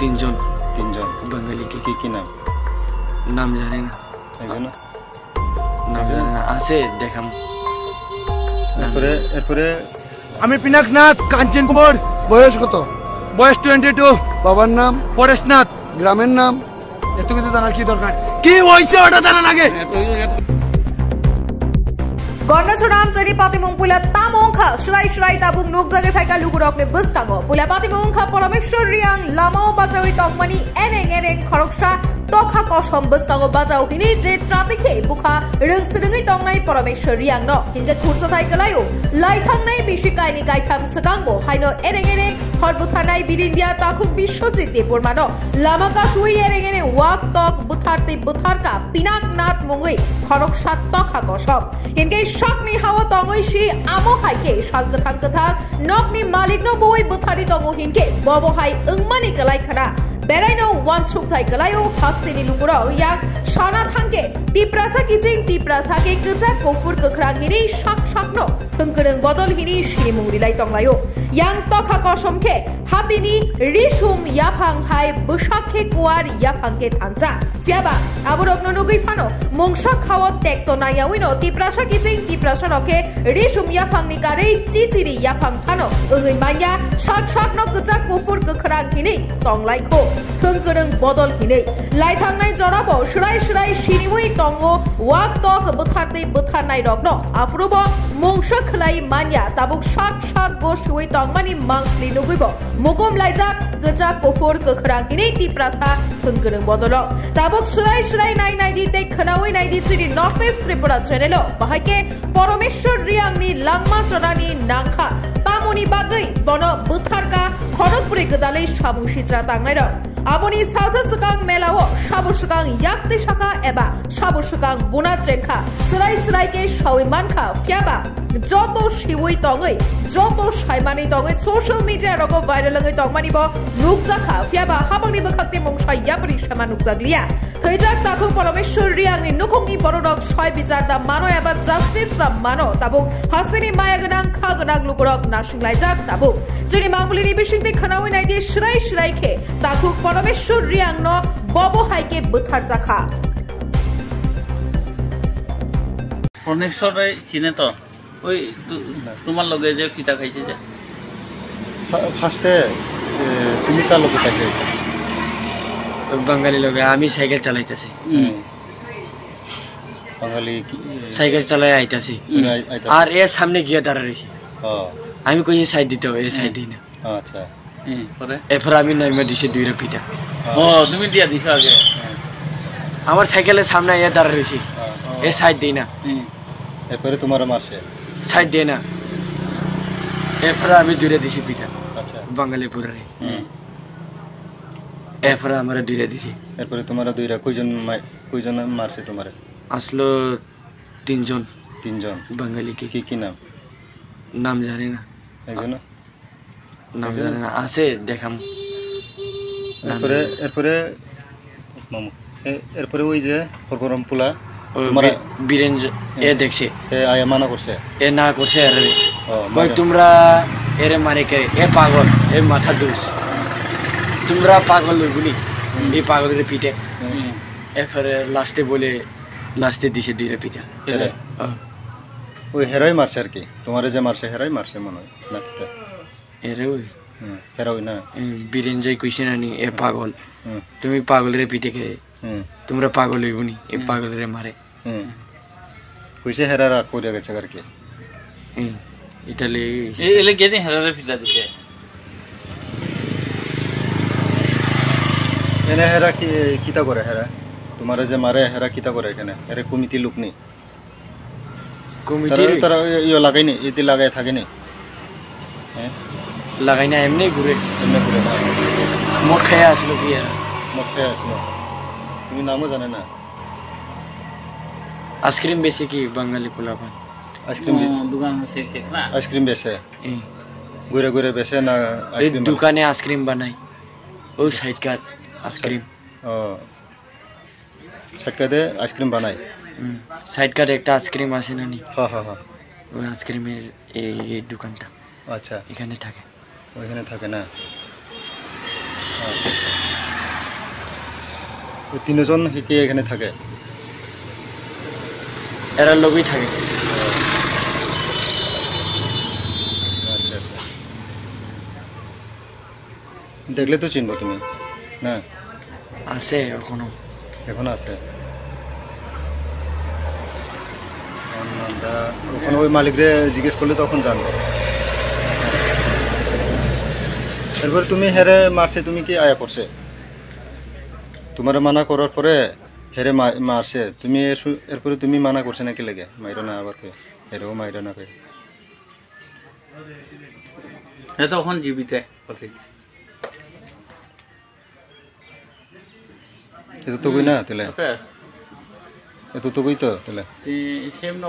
তিনজন তিনজন বাঙালি। কি কি নাম? নাম জানি না। একজন নাম জানি না, আছে দেখাম। এরপরে আমি পিনাকনাথ কাঞ্চন কুমার। বয়স কত? বয়স 22। বাবার নাম পরেশনাথ। গ্রামের নাম? এত কিছু জানার কি দরকার? কি হয়েছে ওটা জানার আগে Gornachuram jadi patimung pula tamongkha shrai tabung nukjage thaika lugurokne buskago pula patimungkha parameshwar riang lamao bajawi tokmani eneng khoroksa tokha kosom buskago bajau hini je tratikhe bukha rungsrungi tongnai parameshwar riang no hinge khursa thaikalayo laithangnai bishikaini gaitham sakangbo haino eneng horbuthanai birindia takhuk bishojit depormano lamaka shui eneng wak tok butharte butharka pinaknath mungui khoroksa tokha kosom hinge Shakni hawa tongoi shi amo haike shalka thangkatha nokni malikno boi buthari tongo hinke bobo hai ungmani kalai khana beraino wansuk thai kalayo hastini lungura yak shana thangke tiprasa kijing tiprasa ke keja kofur kekrang hini shakno thungkereng bodol hini shimuri lai tonglayo yang tokha kosomke hatini rishum yapang hai busakhe kuar yapang ke thancha fiaba aborokno nugui phano mongsa khawa tekto nayawino tiprasa kijing tiprasa roke rishum yapang ni kare chichiri yapang phano ungui manya shakno keja kofur kekrang hini tonglai kho thungkereng bodol hini laithangnai jorabo shrai sinimui tongo wak tok butharnai rokno afrubo mongsa khlai manya tabuk shak go shui tongmani mangli nuguibo mukum laijak geja kofur kekrang hini tiprasa thungkereng bodolo tabuk shrai nai di te khnawi nai di chiri north east tripura channel bahake parameshwar riangni langma chonani nangkha tamuni bagai bono butharka khorokpuri gedalei sabu sitra tangnai ro aboni saja sakang melao sabu sakang yakte saka eba sabu sakang buna chenka srai ke shawi mankha fiaba joto shiwui tongoi joto saimani tongoi social media rogo viral ngai tongmani bo nukjakha fiaba habangni bakhakte mongsa yapri sama nukjaglia thaijak takhu parameshwar riangni nukhongi bororok soi bichar da mano eba justice da mano tabu hasini mayaganang khaganang lukurok nasunglai jak tabu jeni mangulini bisingte khanawi nai di shrai khe takhu parameshwar riang no bobo haike buthar jakha পারমেশ্বর চিনে তো ওই তোমার লগে যে ফিতা খাইছে যে ফার্স্টে তুমি কার লগে খাইছে? বাঙালি লগে। আমি সাইকেল চালাইতেছি। বাঙালি সাইকেল চালাই আইতাছি আর এর সামনে গিয়ে দাঁড়া রইছি। আমি কই সাইড দিতে হবে, এই সাইড দিই না। আচ্ছা পরে এরপর আমি নাইমা দিছি দুইটা পিটা। ও তুমি দিয়া দিছো আগে? আমার সাইকেলের সামনে এ দাঁড়া রইছি, এ সাইড দিই না। এরপরে তোমার মারছে? সাইড দিয়ে না। এরপরে আমি দুইটা দিছি পিটা। আচ্ছা বাঙালি পুরে এরপরে আমরা দুইটা দিছি। এরপরে তোমারা দুইটা কয়জন মারছে তোমারে? আসলো তিনজন বাঙালি। কি কি নাম? নাম জানি না। একজন নাম জানি না, আছে দেখাম। এরপরে ওই যে খরগরম পোলা বীরেন্দ্র এ দেখছে, এ আয়া মানা করছে? এ না করছে। কই তোমরা এরে মারে কে? এ পাগল, এ মাথা দোষ, তোমরা পাগল বলি এই পাগলের পিঠে। এরপরে লাস্টে দিছে দুইটা পিঠা। ওই হেরাই মারছে আর কি? তোমারে যে মারছে হেরাই মারছে মনে হয় না? এরে ওই হেরাই না, বীরেন্দ্রই কইছে না নি এ পাগল, তুমি পাগলের পিঠে খেয়ে তোমরা পাগল হইবনি, এই পাগলের মারে কইছে। হেরারা কইরা গেছে আর কি? ইতালি এলে গেতে হেরারে ফিতা দিছে। এনে হেরা কিতা করে? হেরা তোমারে যে মারে হেরা কিতা করে? এখানে এরে কমিটি লোক নেই? কমিটি তারা ইয়ে লাগাইনি, ইতি লাগাই থাকেনি? লাগাই না, এমনি ঘুরে মদ খাইয়া আসলো। কি মদ খাইয়া আসলো? তুমি নামও জানে না? আইসক্রিম বেশি কি বাঙালি পোলাপান? আইসক্রিম দোকান আছে না? আইসক্রিম বেচে ঘুরে বেচে না? দোকানে আইসক্রিম বানাই, ও সাইড কাট আইসক্রিম। সাইড কাটে আইসক্রিম বানাই? সাইড কাটে একটা আইসক্রিম আছে না নি? হ্যাঁ ওই আইসক্রিমের এই দোকানটা। আচ্ছা এখানে থাকে? ওইখানে থাকে না। আচ্ছা। ওই তিনজন কি এখানে থাকে? এরা লোকই থাকে। আচ্ছা আচ্ছা, দেখলে তো চিনবো তুমি না? আছে এখনো। এখন আছে। আমরা ওখানে ওই মালিকরে জিজ্ঞেস করলে তখন জানবো। এরপরে তুমি হেরে মারছে, তুমি কি আয়া পড়ছে? তোমার মানা করার পরে হেরে মারছে, তুমি এরপরে তুমি মানা করছে নাকি লেগে মাইরো না, আবার হেরেও মাইরো না কে? তখন জীবিত এত তো কই না তাহলে, এত তো কই তো তাহলে সেম ন